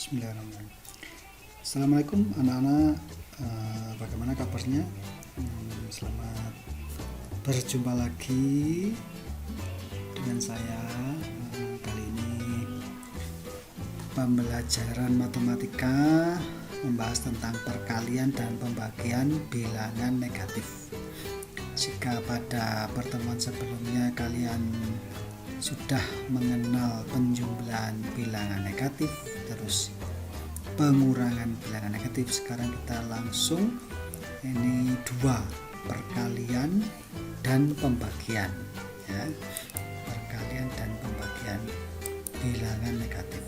Bismillahirrahmanirrahim. Assalamualaikum anak-anak, bagaimana kabarnya? Selamat berjumpa lagi dengan saya. Kali ini pembelajaran matematika membahas tentang perkalian dan pembagian bilangan negatif. Jika pada pertemuan sebelumnya kalian sudah mengenal penjumlahan bilangan negatif, terus pengurangan bilangan negatif, sekarang kita langsung ini dua, perkalian dan pembagian ya. Perkalian dan pembagian bilangan negatif.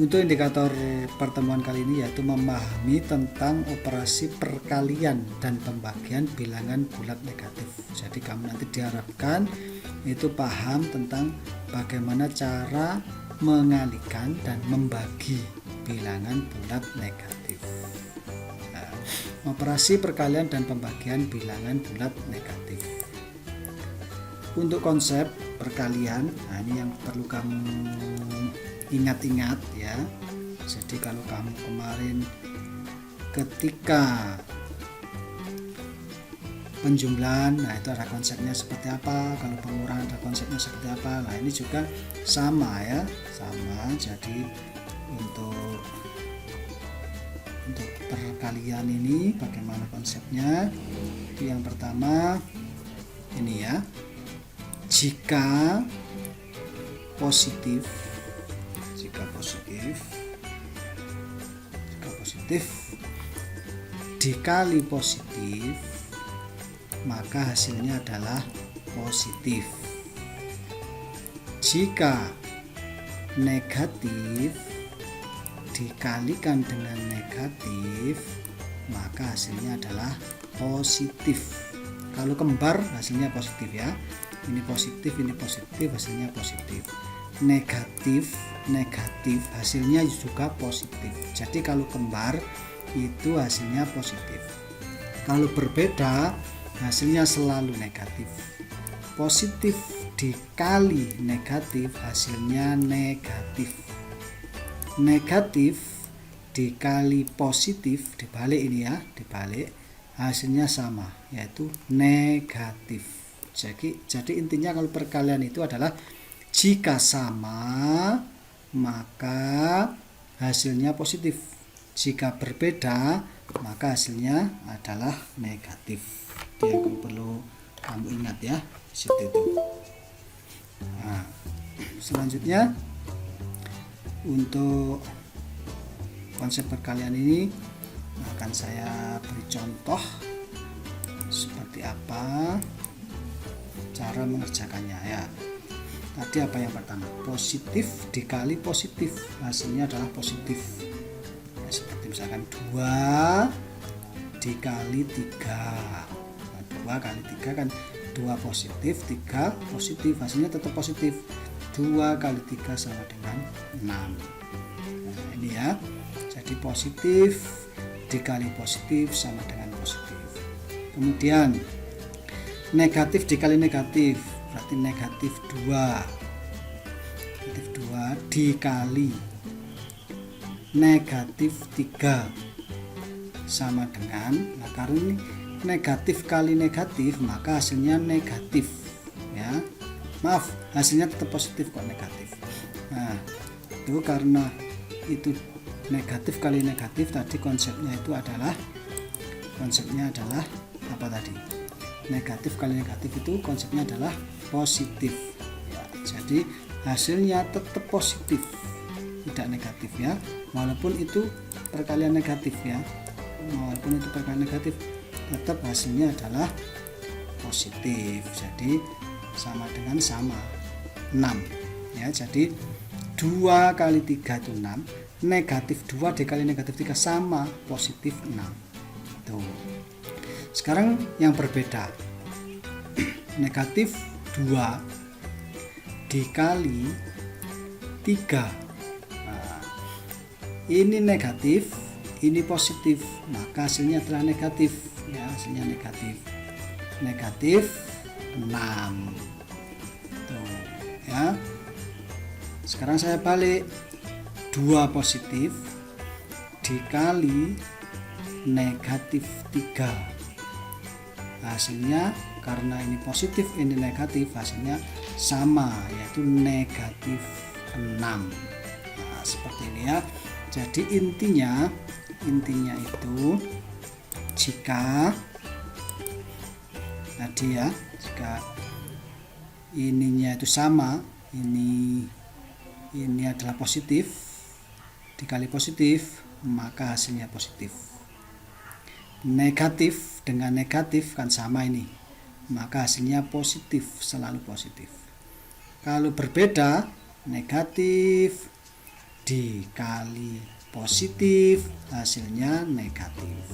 Untuk indikator pertemuan kali ini yaitu memahami tentang operasi perkalian dan pembagian bilangan bulat negatif. Jadi kamu nanti diharapkan itu paham tentang bagaimana cara mengalihkan dan membagi bilangan bulat negatif. Nah, operasi perkalian dan pembagian bilangan bulat negatif. Untuk konsep perkalian, nah ini yang perlu kamu ingat-ingat ya. Jadi kalau kamu kemarin ketika penjumlahan, nah itu ada konsepnya seperti apa, kalau pengurangan ada konsepnya seperti apa. Nah ini juga sama ya, sama. Jadi untuk perkalian ini bagaimana konsepnya? Itu yang pertama ini ya, jika positif dikali positif, maka hasilnya adalah positif. Jika negatif dikalikan dengan negatif, maka hasilnya adalah positif. Kalau kembar hasilnya positif ya. Ini positif, hasilnya positif. Negatif hasilnya juga positif. Jadi kalau kembar itu hasilnya positif. Kalau berbeda hasilnya selalu negatif. Positif dikali negatif hasilnya negatif. Negatif dikali positif, dibalik ini ya, dibalik, hasilnya sama, yaitu negatif. Jadi intinya kalau perkalian itu adalah jika sama maka hasilnya positif. Jika berbeda maka hasilnya adalah negatif. Itu yang perlu kamu ingat ya di situ itu. Nah, selanjutnya untuk konsep perkalian ini akan saya beri contoh seperti apa cara mengerjakannya ya. Tadi apa yang pertama? Positif dikali positif, hasilnya adalah positif. Ya, seperti misalkan 2 dikali 3. Nah, 2 kali 3 kan 2 positif, 3 positif, hasilnya tetap positif. 2 kali 3 sama dengan 6. Nah, ini ya. Jadi positif dikali positif sama dengan positif. Kemudian negatif dikali negatif, berarti negatif 2 dikali negatif 3 sama dengan, nah karena ini negatif kali negatif maka hasilnya negatif ya. Maaf, hasilnya tetap positif kok, negatif. Nah itu karena itu negatif kali negatif, tadi konsepnya adalah apa tadi? Negatif kali negatif itu konsepnya adalah positif ya. Jadi hasilnya tetap positif, tidak negatif ya, walaupun itu perkalian negatif ya, tetap hasilnya adalah positif. Jadi sama dengan sama 6 ya. Jadi 2 kali 3 itu 6, negatif 2 dikali negatif 3 sama positif 6. Tuh. Sekarang yang berbeda, negatif 2 dikali 3. Nah, ini negatif, ini positif, maka hasilnya adalah negatif ya, hasilnya negatif 6. Tuh ya. Sekarang saya balik, 2 positif dikali negatif 3. Hasilnya karena ini positif ini negatif, hasilnya sama, yaitu negatif 6. Nah, seperti ini ya. Jadi intinya itu jika tadi ya, jika ininya itu sama, ini adalah positif dikali positif, maka hasilnya positif. Negatif dengan negatif kan sama ini, maka hasilnya positif, selalu positif. Kalau berbeda, negatif dikali positif, hasilnya negatif.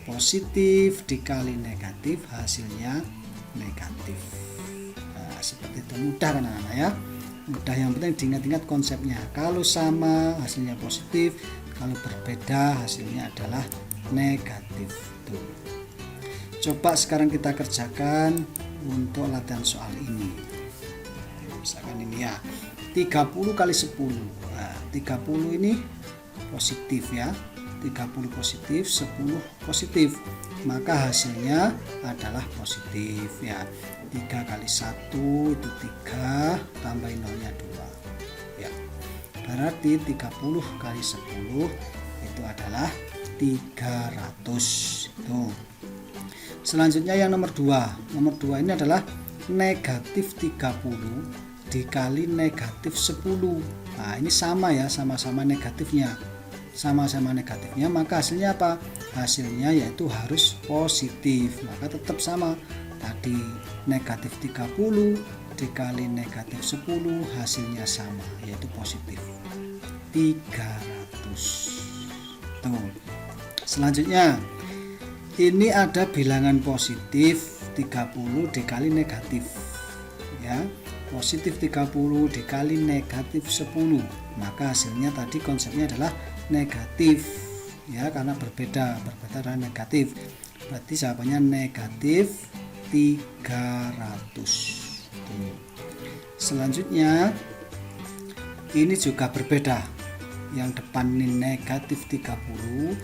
Positif dikali negatif, hasilnya negatif. Nah, seperti itu, mudah kan anak-anak ya. Mudah, yang penting diingat-ingat konsepnya. Kalau sama hasilnya positif, kalau berbeda hasilnya adalah negatif. Tuh. Coba sekarang kita kerjakan untuk latihan soal ini. Misalkan ini ya, 30 kali 10. Nah, 30 ini positif ya. 30 positif, 10 positif. Maka hasilnya adalah positif ya. 3 kali 1 itu 3, tambahin nolnya 2 ya. Berarti 30 kali 10 itu adalah 300. Tuh. Selanjutnya yang nomor 2. Nomor 2 ini adalah negatif 30 dikali negatif 10. Nah, ini sama ya, sama-sama negatifnya. Sama-sama negatifnya, maka hasilnya apa? Hasilnya yaitu harus positif. Maka tetap sama. Tadi negatif 30 dikali negatif 10, hasilnya sama, yaitu positif 300. Tuh. Selanjutnya ini ada bilangan positif 30 dikali negatif ya. Positif 30 dikali negatif 10, maka hasilnya tadi konsepnya adalah negatif ya, karena berbeda dengan negatif. Berarti jawabannya negatif 300. Selanjutnya ini juga berbeda. Yang depan ini negatif 30,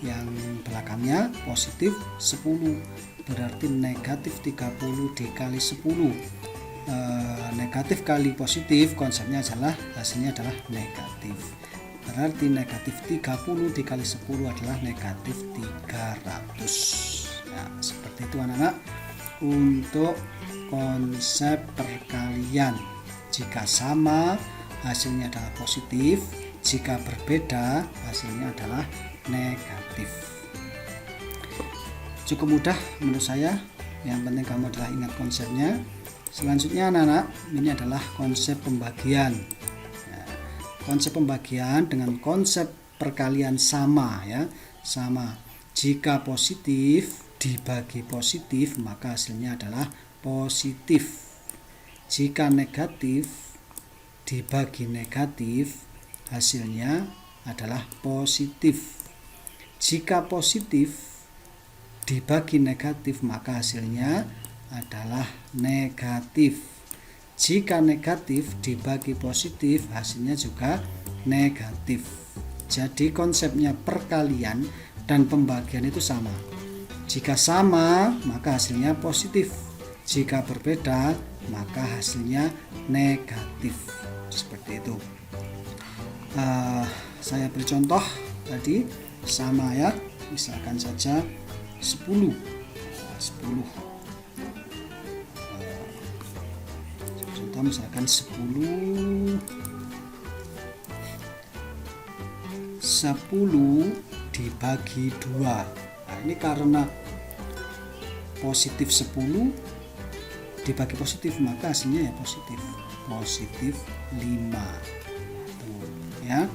yang belakangnya positif 10. Berarti negatif 30 dikali 10. Negatif kali positif, konsepnya adalah hasilnya adalah negatif. Berarti negatif 30 dikali 10 adalah negatif 300. Nah, seperti itu anak-anak untuk konsep perkalian. Jika sama hasilnya adalah positif, jika berbeda hasilnya adalah negatif. Cukup mudah menurut saya, yang penting kamu adalah ingat konsepnya. Selanjutnya anak-anak, ini adalah konsep pembagian. Konsep pembagian dengan konsep perkalian sama ya, sama. Jika positif dibagi positif, maka hasilnya adalah positif. Jika negatif dibagi negatif, hasilnya adalah positif. Jika positif dibagi negatif, maka hasilnya adalah negatif. Jika negatif dibagi positif, hasilnya juga negatif. Jadi konsepnya perkalian dan pembagian itu sama. Jika sama, maka hasilnya positif. Jika berbeda, maka hasilnya negatif. Seperti itu. Saya beri contoh tadi sama ya. Misalkan saja 10. 10. Contoh misalkan 10 dibagi 2. Nah, ini karena positif 10 dibagi positif, maka hasilnya ya positif. Positif 5. Tuh, ya.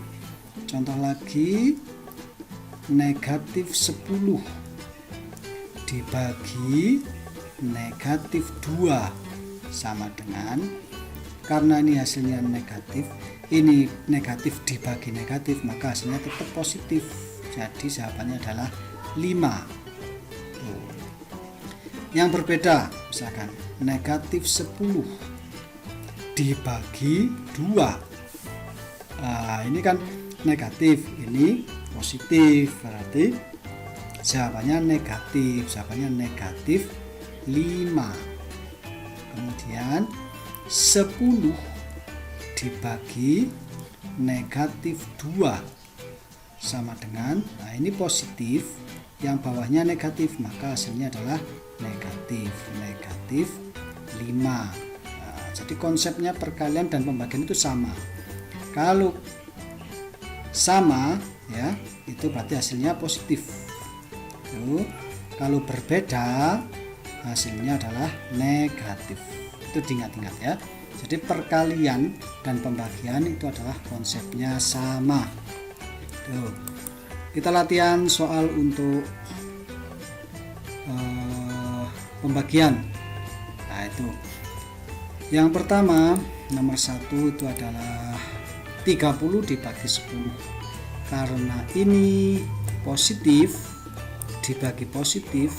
Contoh lagi negatif 10 dibagi negatif 2 sama dengan, karena ini hasilnya negatif, ini negatif dibagi negatif, maka hasilnya tetap positif. Jadi jawabannya adalah 5. Tuh. Yang berbeda, misalkan negatif 10 dibagi 2. Ini kan negatif, ini positif, berarti jawabannya negatif. Jawabannya negatif 5. Kemudian 10 dibagi negatif 2 sama dengan, ini positif, yang bawahnya negatif, maka hasilnya adalah negatif 5. Jadi konsepnya perkalian dan pembagian itu sama. Kalau sama ya, itu berarti hasilnya positif. Kalau berbeda, hasilnya adalah negatif. Itu diingat-ingat ya. Jadi perkalian dan pembagian itu adalah konsepnya sama. Tuh. Kita latihan soal untuk pembagian. Nah, itu. Yang pertama, nomor 1 itu adalah 30 dibagi 10. Karena ini positif dibagi positif,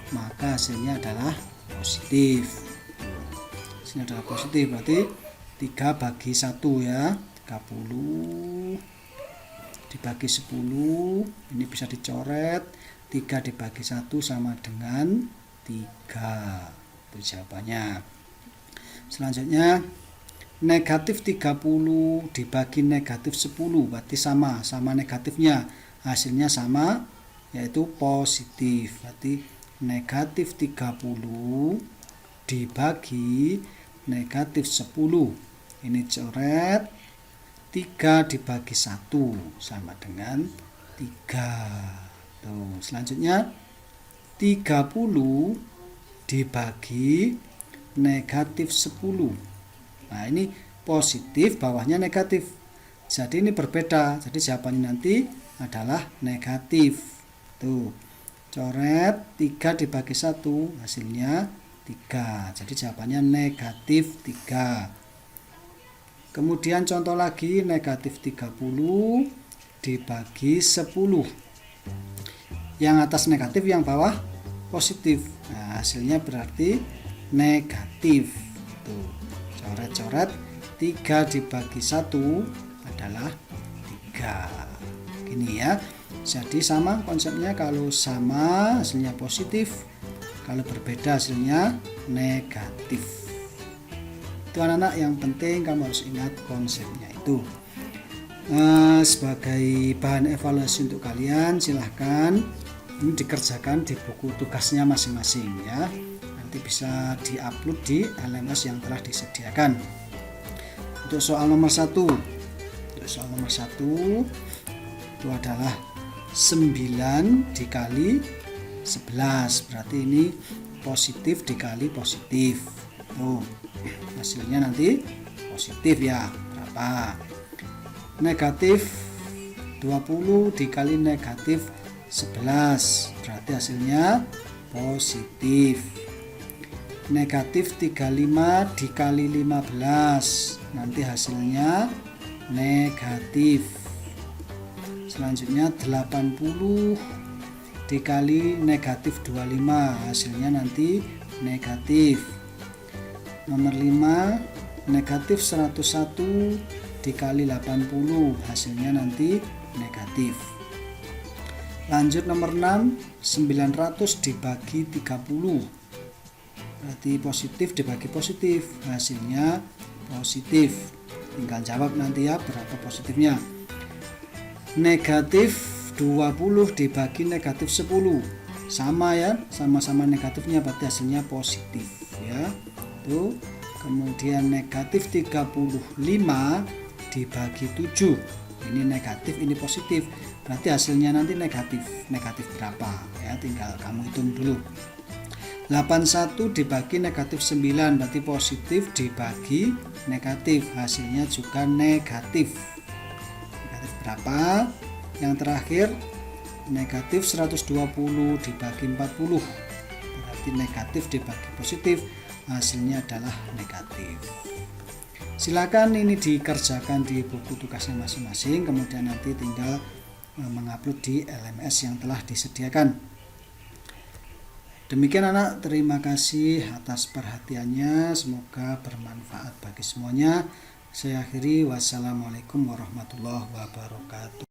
maka hasilnya adalah positif. Hasilnya adalah positif, berarti 3 bagi 1 ya. 30 dibagi 10, ini bisa dicoret. 3 dibagi 1 sama dengan 3. Itu jawabannya. Selanjutnya negatif 30 dibagi negatif 10, berarti sama negatifnya, hasilnya sama, yaitu positif. Berarti negatif 30 dibagi negatif 10, ini coret, 3 dibagi 1 sama dengan 3. Tuh, selanjutnya 30 dibagi negatif 10. Nah, ini positif, bawahnya negatif. Jadi ini berbeda. Jadi jawabannya nanti adalah negatif. Tuh. Coret 3 dibagi 1, hasilnya 3. Jadi jawabannya negatif 3. Kemudian contoh lagi, negatif 30 dibagi 10. Yang atas negatif, yang bawah positif. Nah, hasilnya berarti negatif. Tuh. Coret-coret, 3 dibagi 1 adalah 3. Gini ya. Jadi sama konsepnya, kalau sama hasilnya positif, kalau berbeda hasilnya negatif. Itu anak-anak yang penting kamu harus ingat konsepnya itu. Sebagai bahan evaluasi untuk kalian, silahkan ini dikerjakan di buku tugasnya masing-masing ya. Nanti bisa diupload di LMS yang telah disediakan. Untuk soal nomor 1, itu adalah 9 dikali 11, berarti ini positif dikali positif. Tuh, hasilnya nanti positif ya. Berapa? Negatif 20 dikali negatif 11, berarti hasilnya positif. Negatif 35 dikali 15, nanti hasilnya negatif. Selanjutnya 80 dikali negatif 25, hasilnya nanti negatif. Nomor 5, negatif 101 dikali 80, hasilnya nanti negatif. Lanjut nomor 6, 900 dibagi 30, berarti positif dibagi positif, hasilnya positif. Tinggal jawab nanti ya berapa positifnya. Negatif 20 dibagi negatif 10, sama ya, sama-sama negatifnya, berarti hasilnya positif ya. Tuh. Kemudian negatif 35 dibagi 7, ini negatif, ini positif, berarti hasilnya nanti negatif. Negatif berapa ya, tinggal kamu hitung dulu. 81 dibagi negatif 9, berarti positif dibagi negatif, hasilnya juga negatif. Negatif berapa? Yang terakhir negatif 120 dibagi 40, berarti negatif dibagi positif, hasilnya adalah negatif. Silakan ini dikerjakan di buku tugasnya masing-masing, kemudian nanti tinggal mengupload di LMS yang telah disediakan. Demikian anak, terima kasih atas perhatiannya, semoga bermanfaat bagi semuanya. Saya akhiri, wassalamualaikum warahmatullahi wabarakatuh.